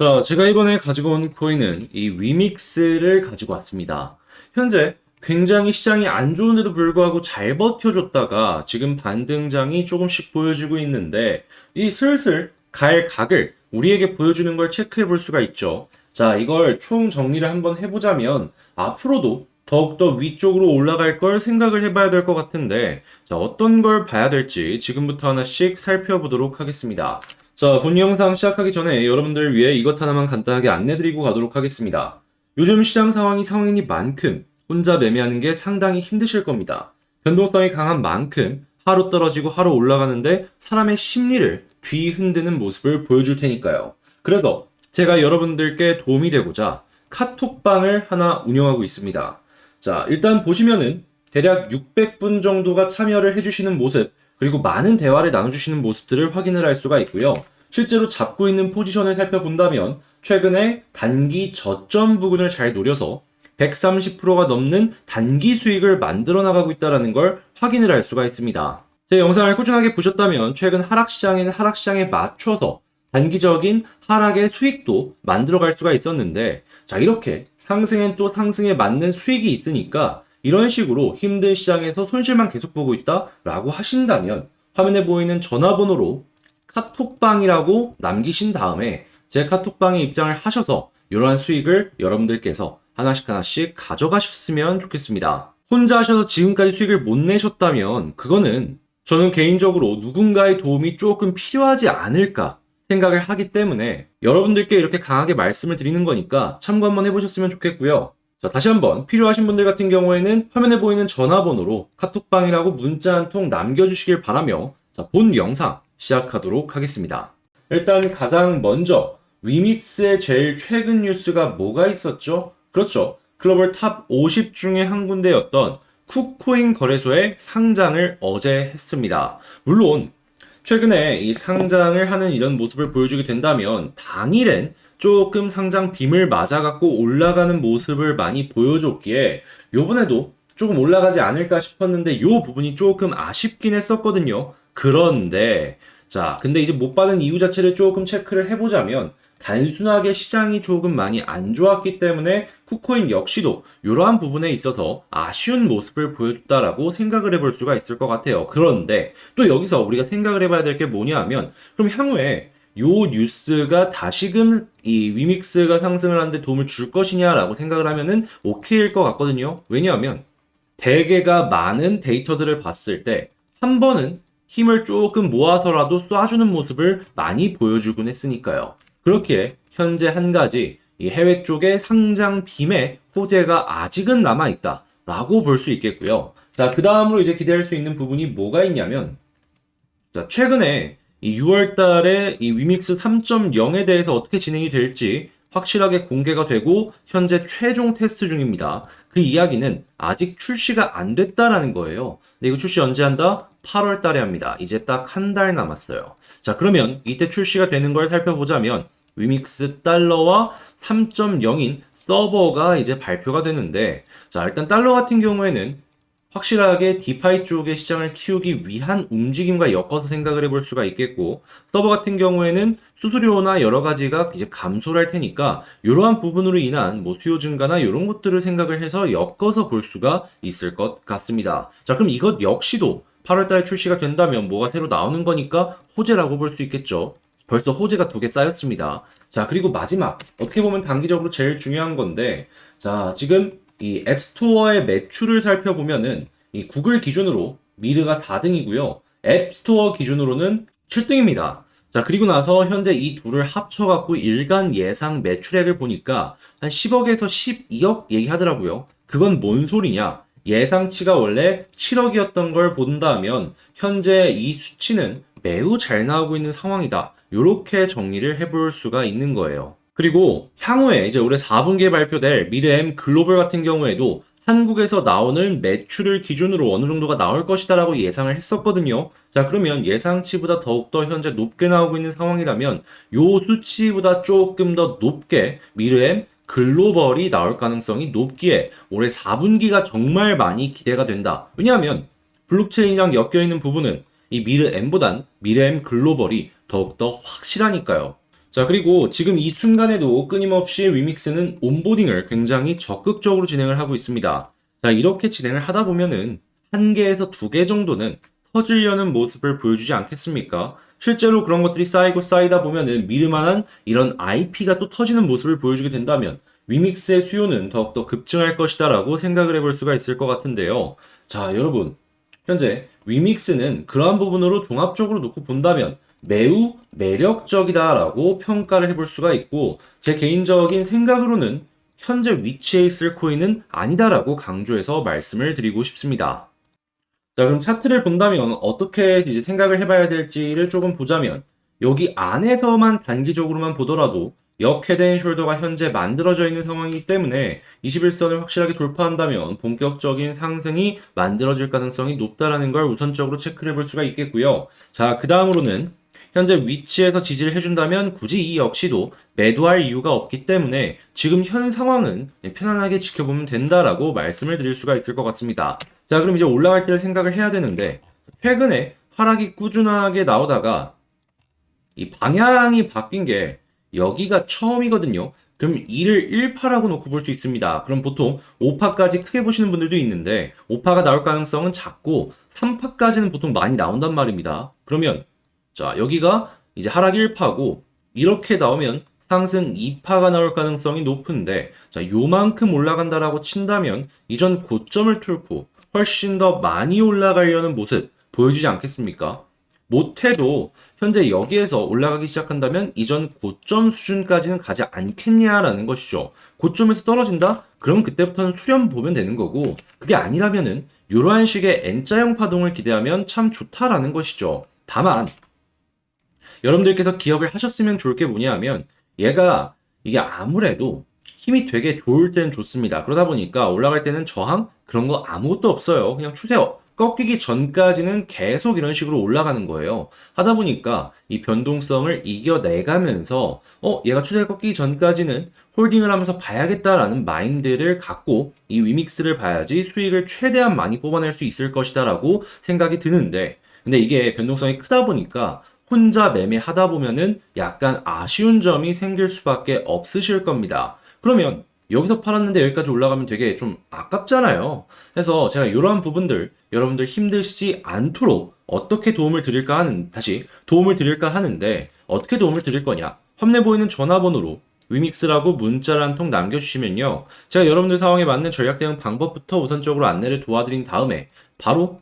자, 제가 이번에 가지고 온 코인은 이 위믹스를 가지고 왔습니다. 현재 굉장히 시장이 안 좋은데도 불구하고 잘 버텨줬다가 지금 반등장이 조금씩 보여주고 있는데 이 슬슬 갈 각을 우리에게 보여주는 걸 체크해 볼 수가 있죠. 자, 이걸 총 정리를 한번 해보자면 앞으로도 더욱더 위쪽으로 올라갈 걸 생각을 해봐야 될 것 같은데 자, 어떤 걸 봐야 될지 지금부터 하나씩 살펴보도록 하겠습니다. 자, 본 영상 시작하기 전에 여러분들 위해 이것 하나만 간단하게 안내드리고 가도록 하겠습니다. 요즘 시장 상황이 상황이니만큼 혼자 매매하는 게 상당히 힘드실 겁니다. 변동성이 강한 만큼 하루 떨어지고 하루 올라가는데 사람의 심리를 뒤흔드는 모습을 보여줄 테니까요. 그래서 제가 여러분들께 도움이 되고자 카톡방을 하나 운영하고 있습니다. 자, 일단 보시면은 대략 600분 정도가 참여를 해주시는 모습, 그리고 많은 대화를 나눠주시는 모습들을 확인을 할 수가 있고요. 실제로 잡고 있는 포지션을 살펴본다면 최근에 단기 저점 부근을 잘 노려서 130%가 넘는 단기 수익을 만들어 나가고 있다는 걸 확인을 할 수가 있습니다. 제 영상을 꾸준하게 보셨다면 최근 하락시장에는 하락시장에 맞춰서 단기적인 하락의 수익도 만들어 갈 수가 있었는데 자, 이렇게 상승엔 또 상승에 맞는 수익이 있으니까 이런 식으로 힘든 시장에서 손실만 계속 보고 있다라고 하신다면 화면에 보이는 전화번호로 카톡방이라고 남기신 다음에 제 카톡방에 입장을 하셔서 이러한 수익을 여러분들께서 하나씩 가져가셨으면 좋겠습니다. 혼자 하셔서 지금까지 수익을 못 내셨다면 그거는 저는 개인적으로 누군가의 도움이 조금 필요하지 않을까 생각을 하기 때문에 여러분들께 이렇게 강하게 말씀을 드리는 거니까 참고 한번 해보셨으면 좋겠고요. 자, 다시 한번 필요하신 분들 같은 경우에는 화면에 보이는 전화번호로 카톡방이라고 문자 한 통 남겨주시길 바라며 자, 본 영상 시작하도록 하겠습니다. 일단 가장 먼저 위믹스의 제일 최근 뉴스가 뭐가 있었죠? 그렇죠. 글로벌 탑 50 중에 한 군데였던 쿠코인 거래소의 상장을 어제 했습니다. 물론 최근에 이 상장을 하는 이런 모습을 보여주게 된다면 당일엔 조금 상장 빔을 맞아갖고 올라가는 모습을 많이 보여줬기에 요번에도 조금 올라가지 않을까 싶었는데 요 부분이 조금 아쉽긴 했었거든요. 그런데 자, 근데 이제 못 받은 이유 자체를 조금 체크를 해보자면 단순하게 시장이 조금 많이 안 좋았기 때문에 쿠코인 역시도 이러한 부분에 있어서 아쉬운 모습을 보여줬다라고 생각을 해볼 수가 있을 것 같아요. 그런데 또 여기서 우리가 생각을 해봐야 될 게 뭐냐 하면 그럼 향후에 요 뉴스가 다시금 이 위믹스가 상승을 하는데 도움을 줄 것이냐라고 생각을 하면은 오케이일 것 같거든요. 왜냐하면 대개가 많은 데이터들을 봤을 때 한 번은 힘을 조금 모아서라도 쏴주는 모습을 많이 보여주곤 했으니까요. 그렇기에 현재 한 가지 이 해외 쪽의 상장 빔의 호재가 아직은 남아있다라고 볼 수 있겠고요. 자, 그 다음으로 이제 기대할 수 있는 부분이 뭐가 있냐면 자, 최근에 이 6월 달에 이 위믹스 3.0에 대해서 어떻게 진행이 될지 확실하게 공개가 되고 현재 최종 테스트 중입니다. 그 이야기는 아직 출시가 안 됐다라는 거예요. 근데 이거 출시 언제 한다? 8월 달에 합니다. 이제 딱 한 달 남았어요. 자, 그러면 이때 출시가 되는 걸 살펴보자면 위믹스 달러와 3.0인 서버가 이제 발표가 되는데 자, 일단 달러 같은 경우에는 확실하게 디파이 쪽의 시장을 키우기 위한 움직임과 엮어서 생각을 해볼 수가 있겠고 서버 같은 경우에는 수수료나 여러 가지가 이제 감소를 할 테니까 이러한 부분으로 인한 뭐 수요 증가나 이런 것들을 생각을 해서 엮어서 볼 수가 있을 것 같습니다. 자, 그럼 이것 역시도 8월달에 출시가 된다면 뭐가 새로 나오는 거니까 호재라고 볼 수 있겠죠. 벌써 호재가 2개 쌓였습니다. 자, 그리고 마지막 어떻게 보면 단기적으로 제일 중요한 건데 자, 지금 이 앱스토어의 매출을 살펴보면은 이 구글 기준으로 미르가 4등이고요. 앱스토어 기준으로는 7등입니다. 자, 그리고 나서 현재 이 둘을 합쳐갖고 일간 예상 매출액을 보니까 한 10억에서 12억 얘기하더라고요. 그건 뭔 소리냐? 예상치가 원래 7억이었던 걸 본다면 현재 이 수치는 매우 잘 나오고 있는 상황이다. 이렇게 정리를 해볼 수가 있는 거예요. 그리고 향후에 이제 올해 4분기에 발표될 미르엠 글로벌 같은 경우에도 한국에서 나오는 매출을 기준으로 어느 정도가 나올 것이다라고 예상을 했었거든요. 자, 그러면 예상치보다 더욱더 현재 높게 나오고 있는 상황이라면 요 수치보다 조금 더 높게 미르엠 글로벌이 나올 가능성이 높기에 올해 4분기가 정말 많이 기대가 된다. 왜냐하면 블록체인이랑 엮여있는 부분은 이 미르엠보단 미르엠 글로벌이 더욱더 확실하니까요. 자, 그리고 지금 이 순간에도 끊임없이 위믹스는 온보딩을 굉장히 적극적으로 진행을 하고 있습니다. 자, 이렇게 진행을 하다 보면은 한 개에서 두 개 정도는 터지려는 모습을 보여주지 않겠습니까? 실제로 그런 것들이 쌓이고 쌓이다 보면은 믿을만한 이런 IP가 또 터지는 모습을 보여주게 된다면 위믹스의 수요는 더욱더 급증할 것이다라고 생각을 해볼 수가 있을 것 같은데요. 자, 여러분. 현재 위믹스는 그러한 부분으로 종합적으로 놓고 본다면 매우 매력적이다라고 평가를 해볼 수가 있고 제 개인적인 생각으로는 현재 위치에 있을 코인은 아니다라고 강조해서 말씀을 드리고 싶습니다. 자, 그럼 차트를 본다면 어떻게 이제 생각을 해봐야 될지를 조금 보자면 여기 안에서만 단기적으로만 보더라도 역헤드앤 숄더가 현재 만들어져 있는 상황이기 때문에 21선을 확실하게 돌파한다면 본격적인 상승이 만들어질 가능성이 높다라는 걸 우선적으로 체크를 해볼 수가 있겠고요. 자, 그 다음으로는 현재 위치에서 지지를 해준다면 굳이 이 역시도 매도할 이유가 없기 때문에 지금 현 상황은 편안하게 지켜보면 된다라고 말씀을 드릴 수가 있을 것 같습니다. 자, 그럼 이제 올라갈 때를 생각을 해야 되는데 최근에 하락이 꾸준하게 나오다가 이 방향이 바뀐 게 여기가 처음이거든요. 그럼 이를 1파라고 놓고 볼 수 있습니다. 그럼 보통 5파까지 크게 보시는 분들도 있는데 5파가 나올 가능성은 작고 3파까지는 보통 많이 나온단 말입니다. 그러면 자, 여기가 이제 하락 1파고 이렇게 나오면 상승 2파가 나올 가능성이 높은데 자, 요만큼 올라간다라고 친다면 이전 고점을 뚫고 훨씬 더 많이 올라가려는 모습 보여주지 않겠습니까? 못해도 현재 여기에서 올라가기 시작한다면 이전 고점 수준까지는 가지 않겠냐라는 것이죠. 고점에서 떨어진다? 그럼 그때부터는 수렴 보면 되는 거고 그게 아니라면은 이러한 식의 N자형 파동을 기대하면 참 좋다라는 것이죠. 다만 여러분들께서 기억을 하셨으면 좋을 게 뭐냐면 얘가 이게 아무래도 힘이 되게 좋을 때는 좋습니다. 그러다 보니까 올라갈 때는 저항 그런 거 아무것도 없어요. 그냥 추세 꺾이기 전까지는 계속 이런 식으로 올라가는 거예요. 하다 보니까 이 변동성을 이겨내가면서 얘가 추세 꺾이기 전까지는 홀딩을 하면서 봐야겠다라는 마인드를 갖고 이 위믹스를 봐야지 수익을 최대한 많이 뽑아낼 수 있을 것이다라고 생각이 드는데 근데 이게 변동성이 크다 보니까 혼자 매매하다 보면은 약간 아쉬운 점이 생길 수밖에 없으실 겁니다. 그러면 여기서 팔았는데 여기까지 올라가면 되게 좀 아깝잖아요. 그래서 제가 이러한 부분들 여러분들 힘드시지 않도록 어떻게 도움을 드릴까 하는데 어떻게 도움을 드릴 거냐? 화면에 보이는 전화번호로 위믹스라고 문자를 한 통 남겨주시면요. 제가 여러분들 상황에 맞는 전략 대응 방법부터 우선적으로 안내를 도와드린 다음에 바로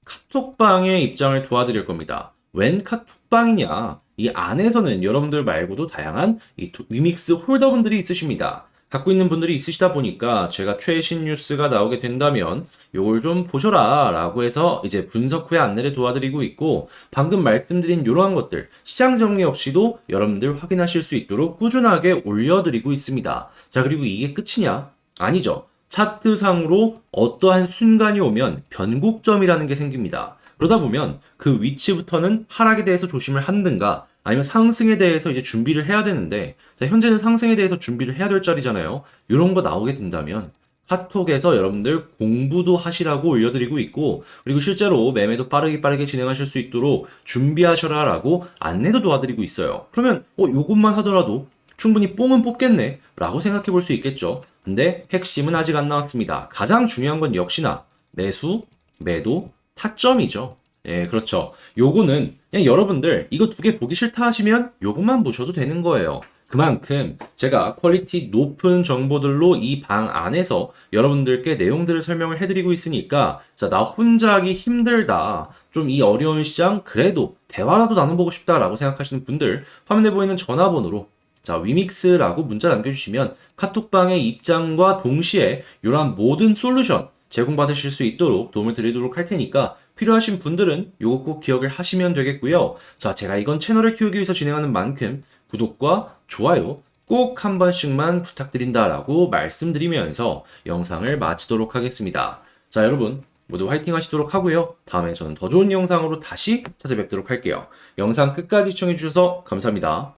카톡방의 입장을 도와드릴 겁니다. 웬 카톡방이냐? 이 안에서는 여러분들 말고도 다양한 이 위믹스 홀더분들이 있으십니다. 갖고 있는 분들이 있으시다 보니까 제가 최신 뉴스가 나오게 된다면 요걸 좀 보셔라 라고 해서 이제 분석 후에 안내를 도와드리고 있고 방금 말씀드린 이러한 것들 시장 정리 없이도 여러분들 확인하실 수 있도록 꾸준하게 올려드리고 있습니다. 자, 그리고 이게 끝이냐? 아니죠. 차트상으로 어떠한 순간이 오면 변곡점이라는 게 생깁니다. 그러다 보면 그 위치부터는 하락에 대해서 조심을 하든가 아니면 상승에 대해서 이제 준비를 해야 되는데 자, 현재는 상승에 대해서 준비를 해야 될 자리잖아요. 이런 거 나오게 된다면 카톡에서 여러분들 공부도 하시라고 올려드리고 있고 그리고 실제로 매매도 빠르게 진행하실 수 있도록 준비하셔라 라고 안내도 도와드리고 있어요. 그러면 요것만 하더라도 충분히 뽕은 뽑겠네 라고 생각해 볼 수 있겠죠. 근데 핵심은 아직 안 나왔습니다. 가장 중요한 건 역시나 매수, 매도, 타점이죠. 예, 그렇죠. 요거는 그냥 여러분들 이거 두 개 보기 싫다 하시면 요것만 보셔도 되는 거예요. 그만큼 제가 퀄리티 높은 정보들로 이 방 안에서 여러분들께 내용들을 설명을 해드리고 있으니까 자, 나 혼자 하기 힘들다. 좀 이 어려운 시장 그래도 대화라도 나눠보고 싶다라고 생각하시는 분들 화면에 보이는 전화번호로 자, 위믹스라고 문자 남겨주시면 카톡방의 입장과 동시에 이러한 모든 솔루션 제공받으실 수 있도록 도움을 드리도록 할 테니까 필요하신 분들은 요거 꼭 기억을 하시면 되겠고요. 자, 제가 이건 채널을 키우기 위해서 진행하는 만큼 구독과 좋아요 꼭 한 번씩만 부탁드린다라고 말씀드리면서 영상을 마치도록 하겠습니다. 자, 여러분 모두 화이팅 하시도록 하고요. 다음에 저는 더 좋은 영상으로 다시 찾아뵙도록 할게요. 영상 끝까지 시청해주셔서 감사합니다.